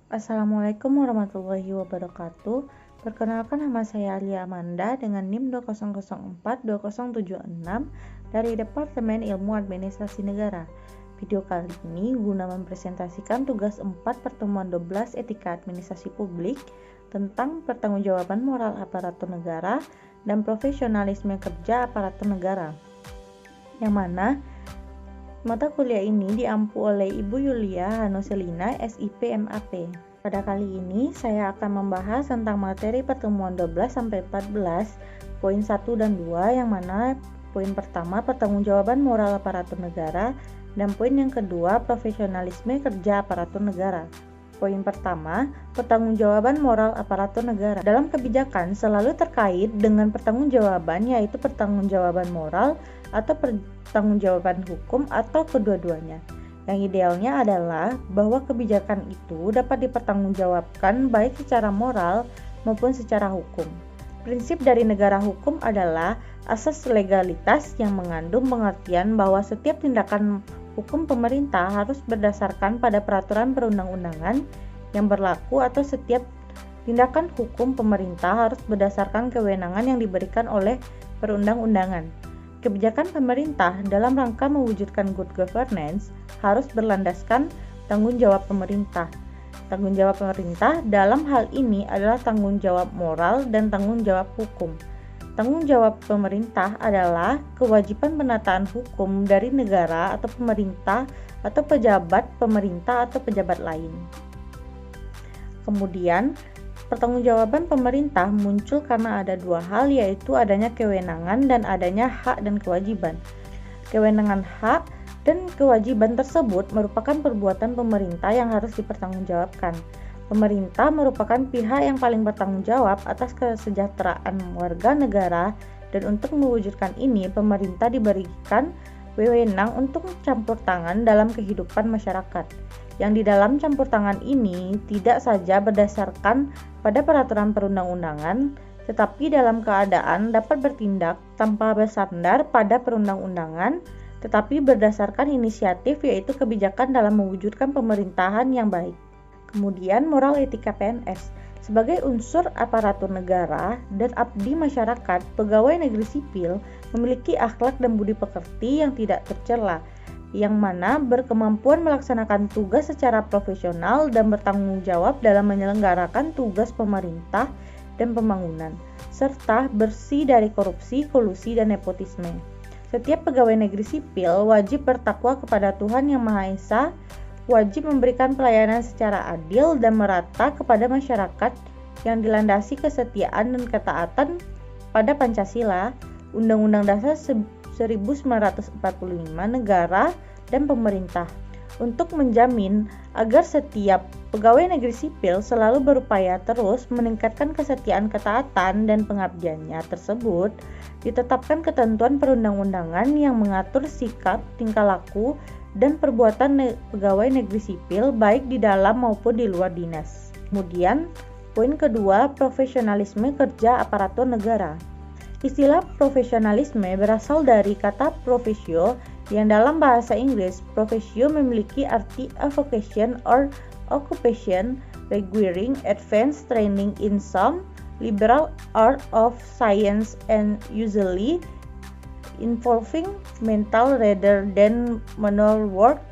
Assalamualaikum warahmatullahi wabarakatuh. Perkenalkan, nama saya Alia Amanda dengan NIM 20042076 dari Departemen Ilmu Administrasi Negara. Video kali ini guna mempresentasikan tugas 4 pertemuan 12 Etika Administrasi Publik tentang pertanggungjawaban moral aparatur negara dan profesionalisme kerja aparatur negara, yang mana mata kuliah ini diampu oleh Ibu Yulia Hanuselina, SIP MAP. Pada kali ini saya akan membahas tentang materi pertemuan 12-14, poin 1 dan 2, yang mana poin pertama pertanggungjawaban moral aparatur negara dan poin yang kedua profesionalisme kerja aparatur negara. Poin pertama, pertanggungjawaban moral aparatur negara. Dalam kebijakan selalu terkait dengan pertanggungjawaban, yaitu pertanggungjawaban moral atau pertanggungjawaban hukum atau kedua-duanya. Yang idealnya adalah bahwa kebijakan itu dapat dipertanggungjawabkan baik secara moral maupun secara hukum. Prinsip dari negara hukum adalah asas legalitas yang mengandung pengertian bahwa setiap tindakan hukum pemerintah harus berdasarkan pada peraturan perundang-undangan yang berlaku, atau setiap tindakan hukum pemerintah harus berdasarkan kewenangan yang diberikan oleh perundang-undangan. Kebijakan pemerintah dalam rangka mewujudkan good governance harus berlandaskan tanggung jawab pemerintah. Tanggung jawab pemerintah dalam hal ini adalah tanggung jawab moral dan tanggung jawab hukum. Tanggung jawab pemerintah adalah kewajiban penataan hukum dari negara atau pemerintah atau pejabat pemerintah atau pejabat lain. Kemudian, pertanggungjawaban pemerintah muncul karena ada dua hal, yaitu adanya kewenangan dan adanya hak dan kewajiban. Kewenangan, hak, dan kewajiban tersebut merupakan perbuatan pemerintah yang harus dipertanggungjawabkan. Pemerintah merupakan pihak yang paling bertanggung jawab atas kesejahteraan warga negara, dan untuk mewujudkan ini pemerintah diberikan wewenang untuk campur tangan dalam kehidupan masyarakat. Yang di dalam campur tangan ini tidak saja berdasarkan pada peraturan perundang-undangan, tetapi dalam keadaan dapat bertindak tanpa bersandar pada perundang-undangan, tetapi berdasarkan inisiatif, yaitu kebijakan dalam mewujudkan pemerintahan yang baik. Kemudian, moral etika PNS. Sebagai unsur aparatur negara dan abdi masyarakat, pegawai negeri sipil memiliki akhlak dan budi pekerti yang tidak tercela, yang mana berkemampuan melaksanakan tugas secara profesional dan bertanggung jawab dalam menyelenggarakan tugas pemerintah dan pembangunan, serta bersih dari korupsi, kolusi, dan nepotisme. Setiap pegawai negeri sipil wajib bertakwa kepada Tuhan Yang Maha Esa, wajib memberikan pelayanan secara adil dan merata kepada masyarakat yang dilandasi kesetiaan dan ketaatan pada Pancasila, Undang-Undang Dasar 1945, negara, dan pemerintah, untuk menjamin agar setiap pegawai negeri sipil selalu berupaya terus meningkatkan kesetiaan, ketaatan, dan pengabdiannya tersebut. Ditetapkan ketentuan perundang-undangan yang mengatur sikap, tingkah laku, dan perbuatan pegawai negeri sipil baik di dalam maupun di luar dinas. Kemudian, poin kedua, profesionalisme kerja aparatur negara. Istilah profesionalisme berasal dari kata profesio, yang dalam bahasa Inggris profesio memiliki arti a vocation or occupation requiring advanced training in some liberal art of science and usually involving mental rather than manual work,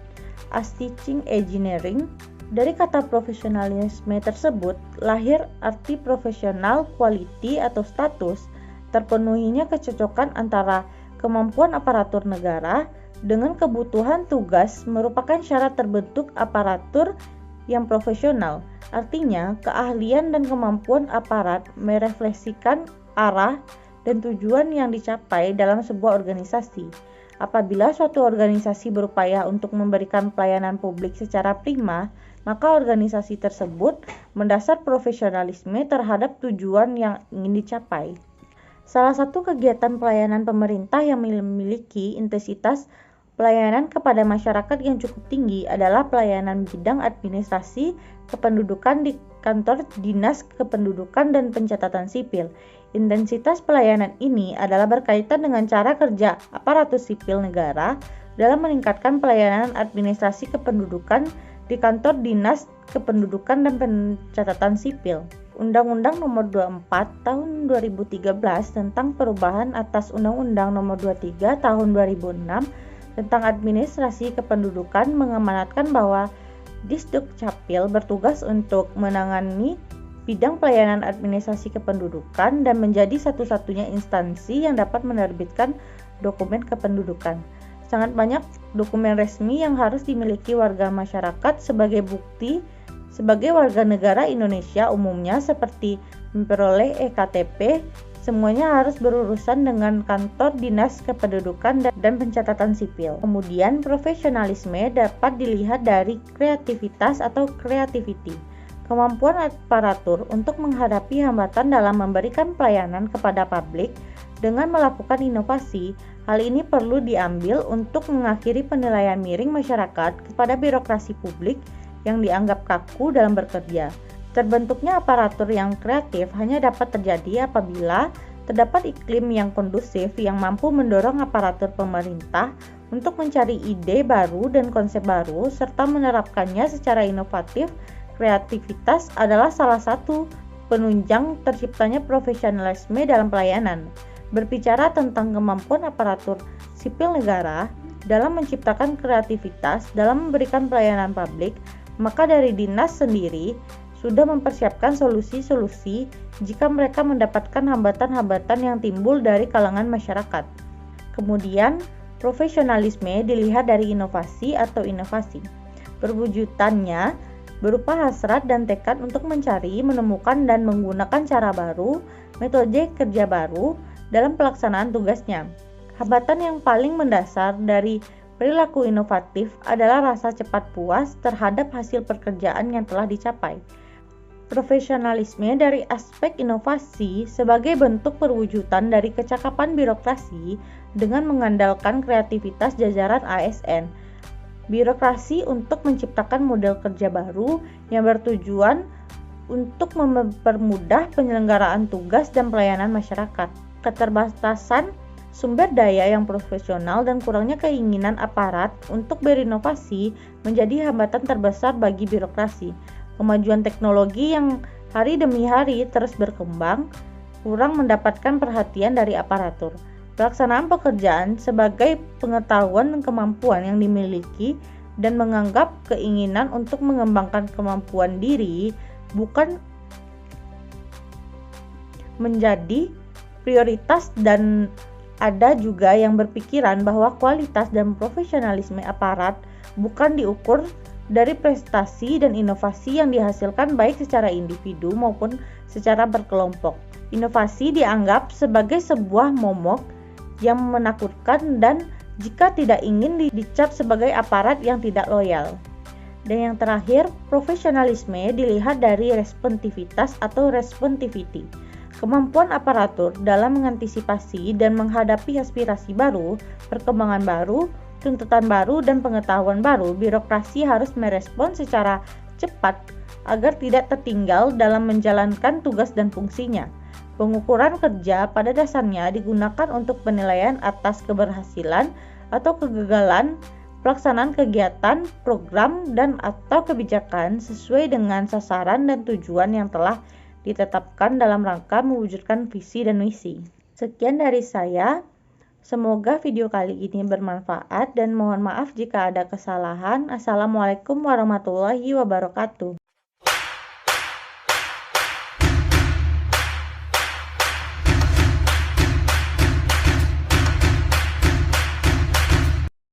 as teaching engineering. Dari kata profesionalisme tersebut lahir arti profesional, quality atau status, terpenuhinya kecocokan antara kemampuan aparatur negara dengan kebutuhan tugas merupakan syarat terbentuk aparatur yang profesional. Artinya, keahlian dan kemampuan aparat merefleksikan arah dan tujuan yang dicapai dalam sebuah organisasi. Apabila suatu organisasi berupaya untuk memberikan pelayanan publik secara prima, maka organisasi tersebut mendasar profesionalisme terhadap tujuan yang ingin dicapai. Salah satu kegiatan pelayanan pemerintah yang memiliki intensitas pelayanan kepada masyarakat yang cukup tinggi adalah pelayanan bidang administrasi kependudukan di kantor Dinas Kependudukan dan Pencatatan Sipil. Intensitas pelayanan ini adalah berkaitan dengan cara kerja aparatur sipil negara dalam meningkatkan pelayanan administrasi kependudukan di kantor Dinas Kependudukan dan Pencatatan Sipil. Undang-Undang Nomor 24 Tahun 2013 tentang perubahan atas Undang-Undang Nomor 23 Tahun 2006 tentang administrasi kependudukan mengamanatkan bahwa Disdukcapil bertugas untuk menangani bidang pelayanan administrasi kependudukan dan menjadi satu-satunya instansi yang dapat menerbitkan dokumen kependudukan. Sangat banyak dokumen resmi yang harus dimiliki warga masyarakat sebagai bukti sebagai warga negara Indonesia umumnya, seperti memperoleh EKTP. Semuanya harus berurusan dengan kantor Dinas Kependudukan dan Pencatatan Sipil. Kemudian, profesionalisme dapat dilihat dari kreativitas atau creativity, kemampuan aparatur untuk menghadapi hambatan dalam memberikan pelayanan kepada publik dengan melakukan inovasi. Hal ini perlu diambil untuk mengakhiri penilaian miring masyarakat kepada birokrasi publik yang dianggap kaku dalam bekerja. Terbentuknya aparatur yang kreatif hanya dapat terjadi apabila terdapat iklim yang kondusif yang mampu mendorong aparatur pemerintah untuk mencari ide baru dan konsep baru serta menerapkannya secara inovatif. Kreativitas adalah salah satu penunjang terciptanya profesionalisme dalam pelayanan. Berbicara tentang kemampuan aparatur sipil negara dalam menciptakan kreativitas dalam memberikan pelayanan publik, maka dari dinas sendiri sudah mempersiapkan solusi-solusi jika mereka mendapatkan hambatan-hambatan yang timbul dari kalangan masyarakat. Kemudian, profesionalisme dilihat dari inovasi atau inovasi. Perwujudannya berupa hasrat dan tekad untuk mencari, menemukan, dan menggunakan cara baru, metode kerja baru dalam pelaksanaan tugasnya. Hambatan yang paling mendasar dari perilaku inovatif adalah rasa cepat puas terhadap hasil pekerjaan yang telah dicapai. Profesionalisme dari aspek inovasi sebagai bentuk perwujudan dari kecakapan birokrasi dengan mengandalkan kreativitas jajaran ASN. Birokrasi untuk menciptakan model kerja baru yang bertujuan untuk mempermudah penyelenggaraan tugas dan pelayanan masyarakat. Keterbatasan sumber daya yang profesional dan kurangnya keinginan aparat untuk berinovasi menjadi hambatan terbesar bagi birokrasi. Kemajuan teknologi yang hari demi hari terus berkembang, kurang mendapatkan perhatian dari aparatur. Pelaksanaan pekerjaan sebagai pengetahuan dan kemampuan yang dimiliki dan menganggap keinginan untuk mengembangkan kemampuan diri bukan menjadi prioritas, dan ada juga yang berpikiran bahwa kualitas dan profesionalisme aparat bukan diukur dari prestasi dan inovasi yang dihasilkan baik secara individu maupun secara berkelompok. Inovasi dianggap sebagai sebuah momok yang menakutkan dan jika tidak ingin dicap sebagai aparat yang tidak loyal. Dan yang terakhir, profesionalisme dilihat dari responsivitas atau responsivity. Kemampuan aparatur dalam mengantisipasi dan menghadapi aspirasi baru, perkembangan baru, tuntutan baru, dan pengetahuan baru. Birokrasi harus merespons secara cepat agar tidak tertinggal dalam menjalankan tugas dan fungsinya. Pengukuran kerja pada dasarnya digunakan untuk penilaian atas keberhasilan atau kegagalan pelaksanaan kegiatan, program, dan atau kebijakan sesuai dengan sasaran dan tujuan yang telah ditetapkan dalam rangka mewujudkan visi dan misi. Sekian dari saya. Semoga video kali ini bermanfaat dan mohon maaf jika ada kesalahan. Assalamualaikum warahmatullahi wabarakatuh.